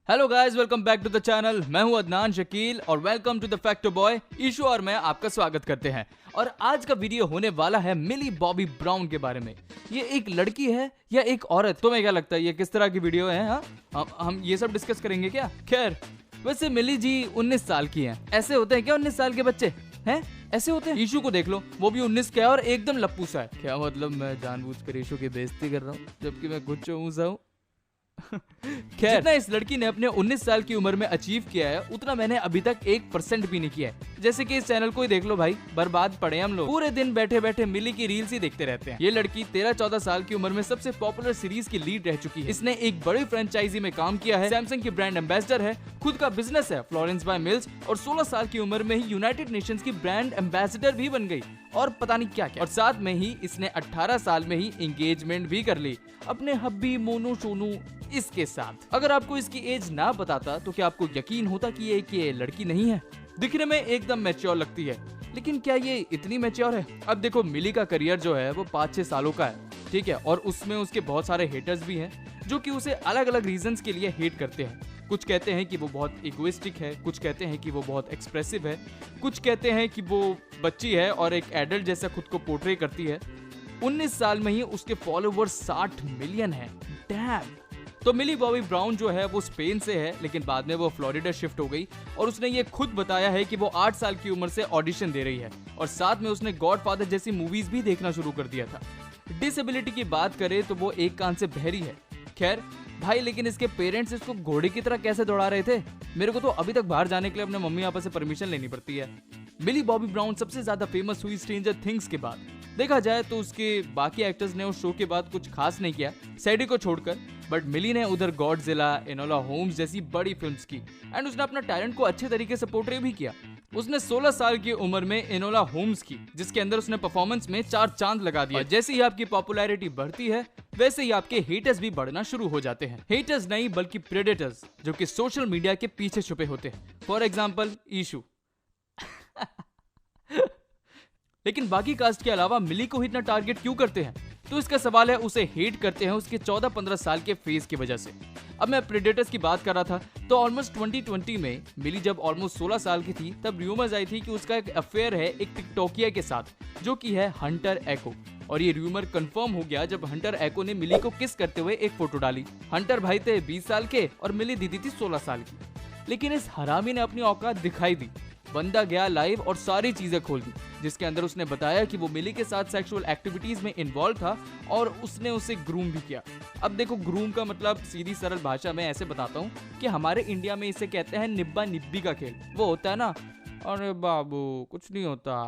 Hello guys, welcome back to the channel. मैं हूं अदनान शकील और welcome to the factor boy. Ishu और मैं आपका स्वागत करते हैं। और आज का वीडियो होने वाला है मिली बॉबी ब्राउन के बारे में। ये एक लड़की है या एक औरत? तुम्हें क्या लगता है ये किस तरह की वीडियो है? हम ये सब डिस्कस करेंगे क्या? खैर, वैसे मिली जी 19 साल की हैं। ऐसे होते हैं क्या 19 साल के बच्चे? हैं? ऐसे होते हैं? ईशू को देख लो, वो भी 19 का है और एकदम लप्पू सा है। क्या मतलब मैं जानबूझकर ईशू की बेइज्जती कर रहा हूँ जबकि मैं खुद चौंसा सा हूँ। खैर, जितना इस लड़की ने अपने 19 साल की उम्र में अचीव किया है उतना मैंने अभी तक 1% भी नहीं किया है। जैसे कि इस चैनल को ही देख लो भाई, बर्बाद पड़े हम लोग। पूरे दिन बैठे बैठे मिली की रील्स ही देखते रहते हैं। ये लड़की 13-14 साल की उम्र में सबसे पॉपुलर सीरीज की लीड रह चुकी है। इसने एक बड़ी फ्रेंचाइजी में काम किया है, सैमसंग की ब्रांड एम्बेसडर है, खुद का बिजनेस है फ्लोरेंस बाय मिल्स, और 16 साल की उम्र में ही यूनाइटेड नेशंस की ब्रांड एम्बेसडर भी बन गई और पता नहीं क्या क्या। और साथ में ही इसने 18 साल में ही एंगेजमेंट भी कर ली अपने हब्बी मोनू सोनू इसके साथ। अगर आपको इसकी एज ना बताता तो क्या आपको यकीन होता कि ये लड़की नहीं है? दिखने में एकदम मैच्योर लगती है, लेकिन क्या ये इतनी मैच्योर है? अब देखो, मिली का करियर जो है वो 5-6 सालों का है, ठीक है, और उसमें उसके बहुत सारे हेटर्स भी हैं जो कि उसे अलग अलग रीजंस के लिए हेट करते हैं। कुछ कहते हैं कि वो बहुत इगोइस्टिक है, कुछ कहते हैं कि वो बहुत एक्सप्रेसिव है, कुछ कहते हैं कि वो बच्ची है और एक एडल्ट जैसा खुद को पोर्ट्रे करती है। 19 साल में ही उसके फॉलोवर्स 60 मिलियन हैं। डैम। तो मिली बॉबी ब्राउन जो है वो स्पेन से है, लेकिन बाद में वो फ्लोरिडा शिफ्ट हो गई और उसने ये खुद बताया है कि वो 8 साल की उम्र से ऑडिशन दे रही है और साथ में उसने गॉडफादर जैसी मूवीज भी देखना शुरू कर दिया था। डिसेबिलिटी की बात करें तो वो एक कान से बहरी है। खैर भाई, लेकिन इसके पेरेंट्स इसको घोड़े की तरह कैसे दौड़ा रहे थे? मेरे को तो अभी तक बाहर जाने के लिए अपने मम्मी पापा से परमिशन लेनी पड़ती है। मिली बॉबी ब्राउन सबसे ज्यादा फेमस हुई स्ट्रेंजर थिंग्स के बाद। देखा जाए तो उसके बाकी एक्टर्स ने उस शो के बाद कुछ खास नहीं किया, सैडी को छोड़कर, बट मिली ने उधर गॉडजिला, एनोला होम्स जैसी बड़ी फिल्म्स की एंड उसने अपना टैलेंट को अच्छे तरीके से पोर्ट्रे भी किया। उसने 16 साल की उम्र में एनोला होम्स की, जिसके अंदर उसने परफॉर्मेंस में 4 चांद लगा दिया। जैसे ही आपकी पॉपुलैरिटी बढ़ती है वैसे ही आपके हेटर्स भी बढ़ना शुरू हो जाते हैं। हेटर्स नहीं बल्कि प्रेडेटर्स, जो कि सोशल मीडिया के पीछे छुपे होते हैं। फॉर एग्जाम्पल ईशू। लेकिन बाकी कास्ट के अलावा मिली को ही इतना टारगेट क्यों करते हैं? तो इसका सवाल है, उसे हेट करते हैं उसके 14-15 साल के फेस की वजह से। अब मैं प्रेडेटर्स की बात कर रहा था तो ऑलमोस्ट 2020 में मिली जब ऑलमोस्ट 16 साल की थी तब रूमर्स आई थी कि उसका एक अफेयर है एक टिकटॉकिया के साथ जो कि है हंटर एको। और ये रूमर कंफर्म हो गया जब हंटर एको ने मिली को किस करते हुए एक फोटो डाली। हंटर भाई थे 20 साल के और मिली दीदी थी 16 साल की। लेकिन इस हरामी ने अपनी औकात दिखाई दी। बंदा गया लाइव और सारी चीजें खोल दी, जिसके अंदर उसने बताया कि वो मिली के साथ सेक्सुअल एक्टिविटीज में इन्वॉल्व था और उसने उसे ग्रूम भी किया। अब देखो, ग्रूम का मतलब सीधी सरल भाषा में ऐसे बताता हूँ कि हमारे इंडिया में इसे कहते हैं निब्बा निब्बी का खेल। वो होता है ना, अरे बाबू कुछ नहीं होता,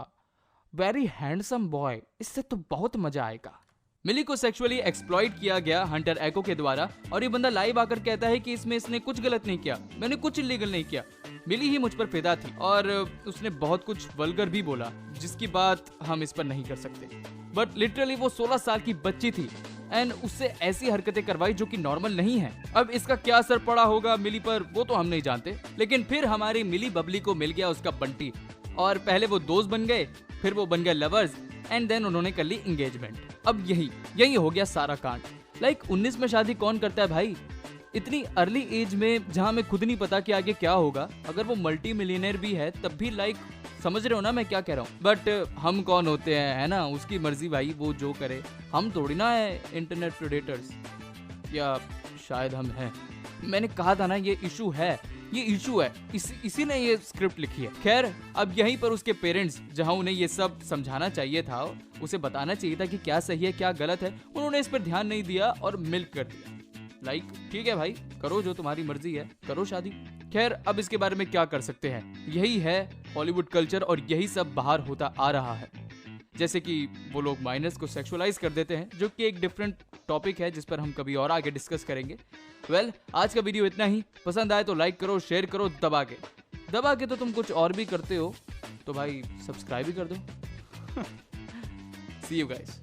वेरी हैंडसम बॉय, इससे तो बहुत मजा आएगा। मिली को सेक्सुअली एक्सप्लॉइट किया गया हंटर एको के द्वारा और ये बंदा लाइव आकर कहता है कि इसमें इसने कुछ गलत नहीं किया, मैंने कुछ इलीगल नहीं किया, मिली ही मुझ पर फिदा थी। और उसने बहुत कुछ वल्गर भी बोला जिसकी बात हम इस पर नहीं कर सकते। बट लिटरली वो 16 साल की बच्ची थी एंड उससे ऐसी हरकतें करवाई जो कि नॉर्मल नहीं है। अब इसका क्या असर पड़ा होगा मिली पर वो तो हम नहीं जानते, लेकिन फिर हमारी मिली बबली को मिल गया उसका बंटी और पहले वो दोस्त बन गए, फिर वो बन गए लवर्स एंड देन उन्होंने कर ली एंगेजमेंट। अब यही हो गया सारा कांड। लाइक 19 में शादी कौन करता है भाई? इतनी अर्ली एज में जहां में खुद नहीं पता कि आगे क्या होगा। अगर वो मल्टी मिलियनर भी है तब भी लाइक, समझ रहे हो ना मैं क्या कह रहा हूँ? बट हम कौन होते हैं, है ना, उसकी मर्जी भाई, वो जो करे। हम थोड़ी ना है इंटरनेट प्रेडेटर्स, या शायद हम हैं। मैंने कहा था ना ये इशू है, ये इशू है, इसी ने ये स्क्रिप्ट लिखी है। खैर, अब यहीं पर उसके पेरेंट्स, जहां उन्हें ये सब समझाना चाहिए था, उसे बताना चाहिए था कि क्या सही है क्या गलत है, उन्होंने इस पर ध्यान नहीं दिया और मिल्क कर दिया। लाइक ठीक है भाई, करो जो तुम्हारी मर्जी है, करो शादी। खैर, अब इसके बारे में क्या कर सकते हैं? यही है हॉलीवुड कल्चर और यही सब बाहर होता आ रहा है। जैसे कि वो लोग माइनर्स को सेक्सुअलाइज कर देते हैं, जो कि एक डिफरेंट टॉपिक है जिस पर हम कभी और आगे डिस्कस करेंगे। वेल, आज का वीडियो इतना ही। पसंद आए तो लाइक करो, शेयर करो, दबा के तो तुम कुछ और भी करते हो तो भाई सब्सक्राइब भी कर दो। सी यू गाइस।